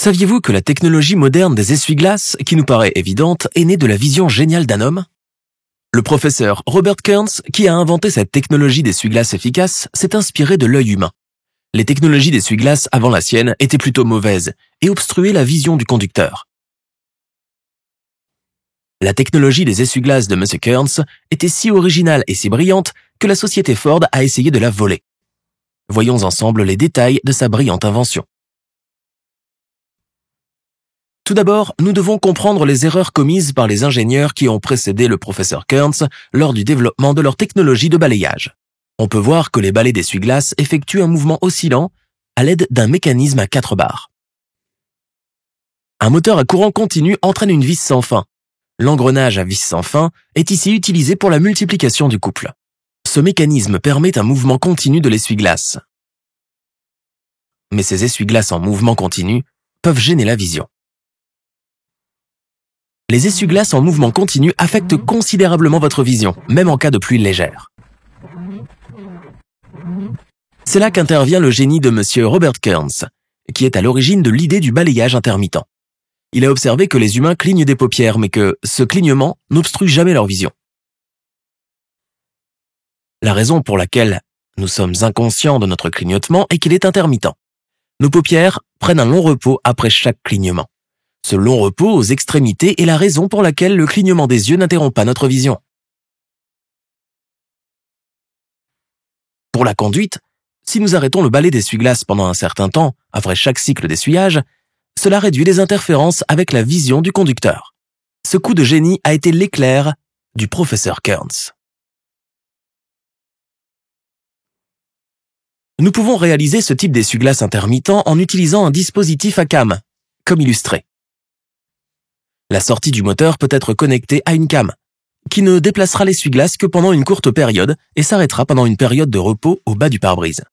Saviez-vous que la technologie moderne des essuie-glaces, qui nous paraît évidente, est née de la vision géniale d'un homme? Le professeur Robert Kearns, qui a inventé cette technologie d'essuie-glaces efficace, s'est inspiré de l'œil humain. Les technologies d'essuie-glaces avant la sienne étaient plutôt mauvaises et obstruaient la vision du conducteur. La technologie des essuie-glaces de M. Kearns était si originale et si brillante que la société Ford a essayé de la voler. Voyons ensemble les détails de sa brillante invention. Tout d'abord, nous devons comprendre les erreurs commises par les ingénieurs qui ont précédé le professeur Kearns lors du développement de leur technologie de balayage. On peut voir que les balais d'essuie-glaces effectuent un mouvement oscillant à l'aide d'un mécanisme à 4 barres. Un moteur à courant continu entraîne une vis sans fin. L'engrenage à vis sans fin est ici utilisé pour la multiplication du couple. Ce mécanisme permet un mouvement continu de l'essuie-glace. Mais ces essuie-glaces en mouvement continu peuvent gêner la vision. Les essuie-glaces en mouvement continu affectent considérablement votre vision, même en cas de pluie légère. C'est là qu'intervient le génie de M. Robert Kearns, qui est à l'origine de l'idée du balayage intermittent. Il a observé que les humains clignent des paupières, mais que ce clignement n'obstrue jamais leur vision. La raison pour laquelle nous sommes inconscients de notre clignotement est qu'il est intermittent. Nos paupières prennent un long repos après chaque clignement. Ce long repos aux extrémités est la raison pour laquelle le clignement des yeux n'interrompt pas notre vision. Pour la conduite, si nous arrêtons le balai d'essuie-glace pendant un certain temps, après chaque cycle d'essuyage, cela réduit les interférences avec la vision du conducteur. Ce coup de génie a été l'éclair du professeur Kearns. Nous pouvons réaliser ce type d'essuie-glace intermittent en utilisant un dispositif à cam, comme illustré. La sortie du moteur peut être connectée à une cam, qui ne déplacera l'essuie-glace que pendant une courte période et s'arrêtera pendant une période de repos au bas du pare-brise.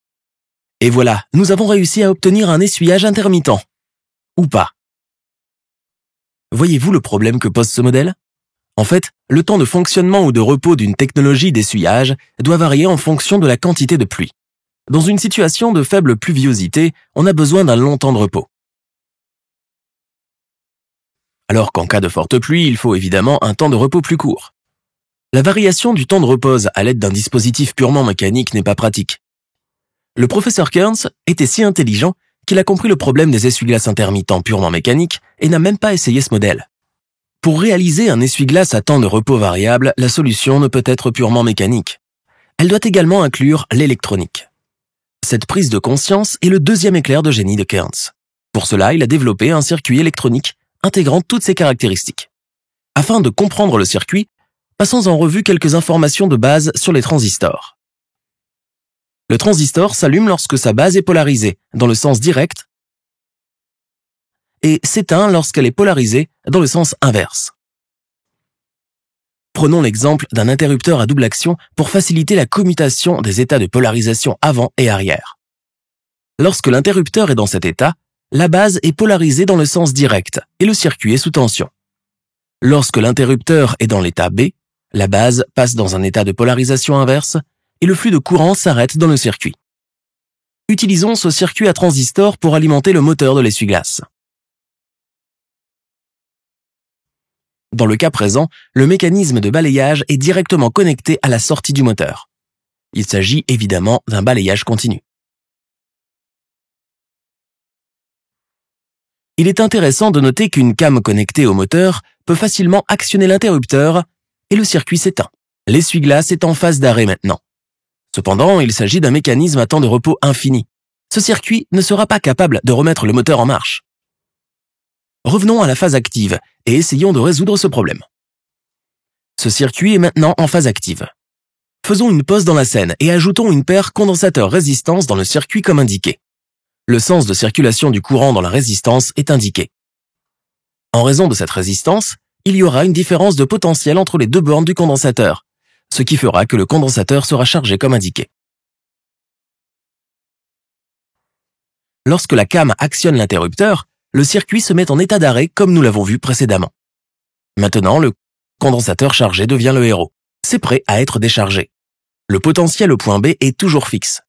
Et voilà, nous avons réussi à obtenir un essuyage intermittent. Ou pas. Voyez-vous le problème que pose ce modèle? En fait, le temps de fonctionnement ou de repos d'une technologie d'essuyage doit varier en fonction de la quantité de pluie. Dans une situation de faible pluviosité, on a besoin d'un long temps de repos. Alors qu'en cas de forte pluie, il faut évidemment un temps de repos plus court. La variation du temps de repos à l'aide d'un dispositif purement mécanique n'est pas pratique. Le professeur Kearns était si intelligent qu'il a compris le problème des essuie-glaces intermittents purement mécaniques et n'a même pas essayé ce modèle. Pour réaliser un essuie-glace à temps de repos variable, la solution ne peut être purement mécanique. Elle doit également inclure l'électronique. Cette prise de conscience est le deuxième éclair de génie de Kearns. Pour cela, il a développé un circuit électronique intégrant toutes ces caractéristiques. Afin de comprendre le circuit, passons en revue quelques informations de base sur les transistors. Le transistor s'allume lorsque sa base est polarisée, dans le sens direct, et s'éteint lorsqu'elle est polarisée, dans le sens inverse. Prenons l'exemple d'un interrupteur à double action pour faciliter la commutation des états de polarisation avant et arrière. Lorsque l'interrupteur est dans cet état, la base est polarisée dans le sens direct et le circuit est sous tension. Lorsque l'interrupteur est dans l'état B, la base passe dans un état de polarisation inverse et le flux de courant s'arrête dans le circuit. Utilisons ce circuit à transistor pour alimenter le moteur de l'essuie-glace. Dans le cas présent, le mécanisme de balayage est directement connecté à la sortie du moteur. Il s'agit évidemment d'un balayage continu. Il est intéressant de noter qu'une cam connectée au moteur peut facilement actionner l'interrupteur et le circuit s'éteint. L'essuie-glace est en phase d'arrêt maintenant. Cependant, il s'agit d'un mécanisme à temps de repos infini. Ce circuit ne sera pas capable de remettre le moteur en marche. Revenons à la phase active et essayons de résoudre ce problème. Ce circuit est maintenant en phase active. Faisons une pause dans la scène et ajoutons une paire condensateur-résistance dans le circuit comme indiqué. Le sens de circulation du courant dans la résistance est indiqué. En raison de cette résistance, il y aura une différence de potentiel entre les deux bornes du condensateur, ce qui fera que le condensateur sera chargé comme indiqué. Lorsque la cam actionne l'interrupteur, le circuit se met en état d'arrêt comme nous l'avons vu précédemment. Maintenant, le condensateur chargé devient le héros. C'est prêt à être déchargé. Le potentiel au point B est toujours fixe.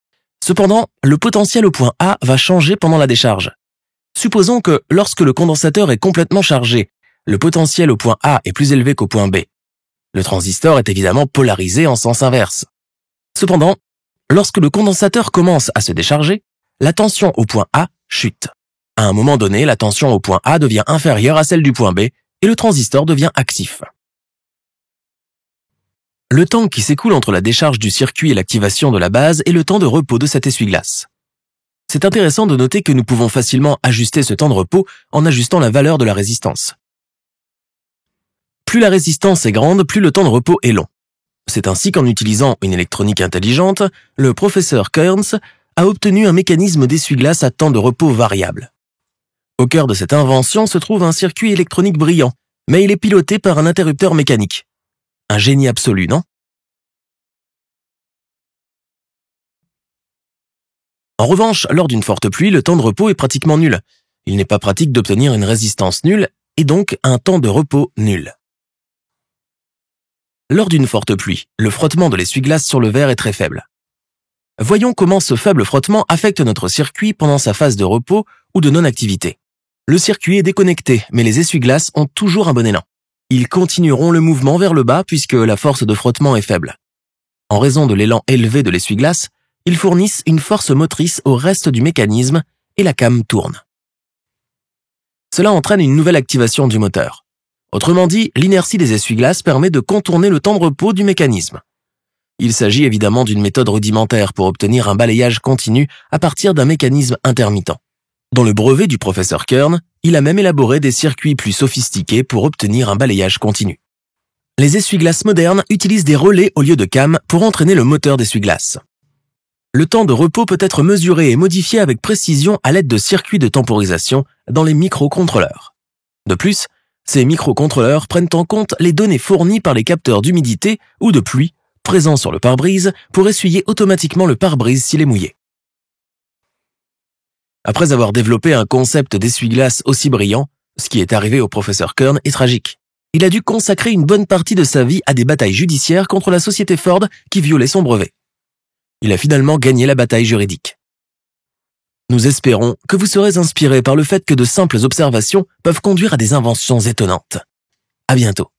Cependant, le potentiel au point A va changer pendant la décharge. Supposons que lorsque le condensateur est complètement chargé, le potentiel au point A est plus élevé qu'au point B. Le transistor est évidemment polarisé en sens inverse. Cependant, lorsque le condensateur commence à se décharger, la tension au point A chute. À un moment donné, la tension au point A devient inférieure à celle du point B et le transistor devient actif. Le temps qui s'écoule entre la décharge du circuit et l'activation de la base est le temps de repos de cet essuie-glace. C'est intéressant de noter que nous pouvons facilement ajuster ce temps de repos en ajustant la valeur de la résistance. Plus la résistance est grande, plus le temps de repos est long. C'est ainsi qu'en utilisant une électronique intelligente, le professeur Kearns a obtenu un mécanisme d'essuie-glace à temps de repos variable. Au cœur de cette invention se trouve un circuit électronique brillant, mais il est piloté par un interrupteur mécanique. Un génie absolu, non? En revanche, lors d'une forte pluie, le temps de repos est pratiquement nul. Il n'est pas pratique d'obtenir une résistance nulle et donc un temps de repos nul. Lors d'une forte pluie, le frottement de l'essuie-glace sur le verre est très faible. Voyons comment ce faible frottement affecte notre circuit pendant sa phase de repos ou de non-activité. Le circuit est déconnecté, mais les essuie-glaces ont toujours un bon élan. Ils continueront le mouvement vers le bas puisque la force de frottement est faible. En raison de l'élan élevé de l'essuie-glace, ils fournissent une force motrice au reste du mécanisme et la came tourne. Cela entraîne une nouvelle activation du moteur. Autrement dit, l'inertie des essuie-glaces permet de contourner le temps de repos du mécanisme. Il s'agit évidemment d'une méthode rudimentaire pour obtenir un balayage continu à partir d'un mécanisme intermittent. Dans le brevet du professeur Kern, il a même élaboré des circuits plus sophistiqués pour obtenir un balayage continu. Les essuie-glaces modernes utilisent des relais au lieu de cam pour entraîner le moteur d'essuie-glace. Le temps de repos peut être mesuré et modifié avec précision à l'aide de circuits de temporisation dans les microcontrôleurs. De plus, ces microcontrôleurs prennent en compte les données fournies par les capteurs d'humidité ou de pluie présents sur le pare-brise pour essuyer automatiquement le pare-brise s'il est mouillé. Après avoir développé un concept d'essuie-glace aussi brillant, ce qui est arrivé au professeur Kern est tragique. Il a dû consacrer une bonne partie de sa vie à des batailles judiciaires contre la société Ford qui violait son brevet. Il a finalement gagné la bataille juridique. Nous espérons que vous serez inspirés par le fait que de simples observations peuvent conduire à des inventions étonnantes. À bientôt.